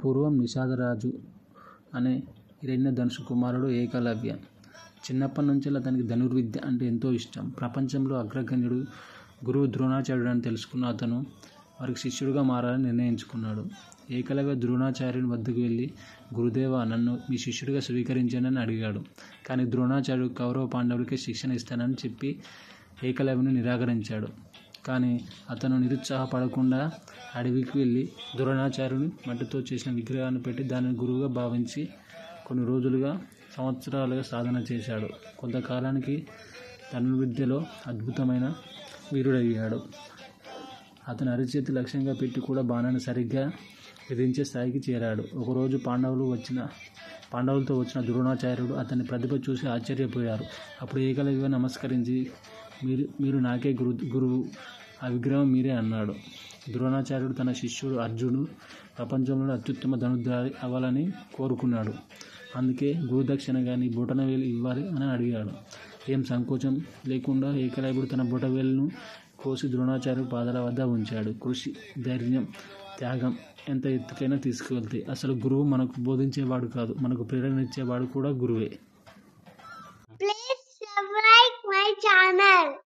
పూర్వం నిషాదరాజు అనే హిరణ్యధనుసు కుమారుడు ఏకలవ్య. చిన్నప్పటి నుంచి అతనికి ధనుర్విద్య అంటే ఎంతో ఇష్టం. ప్రపంచంలో అగ్రగణ్యుడు గురువు ద్రోణాచార్యుడని తెలుసుకున్న అతను వారికి శిష్యుడిగా మారాలని నిర్ణయించుకున్నాడు. ఏకలవ్య ద్రోణాచార్యుని వద్దకు వెళ్ళి, గురుదేవా, నన్ను మీ శిష్యుడిగా స్వీకరించండి అని అడిగాడు. కానీ ద్రోణాచార్యుడు కౌరవ పాండవులకే శిక్షణ ఇస్తానని చెప్పి ఏకలవ్యుని నిరాకరించాడు. కానీ అతను నిరుత్సాహపడకుండా అడవికి వెళ్ళి ద్రోణాచార్యుని మట్టితో చేసిన విగ్రహాన్ని పెట్టి దానిని గురువుగా భావించి కొన్ని రోజులుగా, సంవత్సరాలుగా సాధన చేశాడు. కొంతకాలానికి ధనుర్విద్యలో అద్భుతమైన వీరుడయ్యాడు. అతను అరిచేతి లక్ష్యంగా పెట్టి కూడా బాణాన్ని సరిగ్గా విధించే స్థాయికి చేరాడు. ఒకరోజు పాండవులతో వచ్చిన ద్రోణాచార్యుడు అతని ప్రతిభ చూసి ఆశ్చర్యపోయారు. అప్పుడు ఏకలవ్య నమస్కరించి, మీరు నాకే గురువు, ఆ విగ్రహం మీరే అన్నాడు. ద్రోణాచార్యుడు తన శిష్యుడు అర్జునుడు ప్రపంచంలో అత్యుత్తమ ధనుర్ధారి అవ్వాలని కోరుకున్నాడు. అందుకే గురుదక్షిణ గాని బొటనవేలు ఇవ్వాలి అని అడిగాడు. ఏం సంకోచం లేకుండా ఏకలవ్యుడు తన బొటవేలును కోసి ద్రోణాచార్యుడు పాదాల వద్ద ఉంచాడు. కృషి, ధైర్యం, త్యాగం ఎంత ఎత్తుకైనా తీసుకువెళ్తాయి. అసలు గురువు మనకు బోధించేవాడు కాదు, మనకు ప్రేరణ ఇచ్చేవాడు కూడా గురువే. Please subscribe my channel.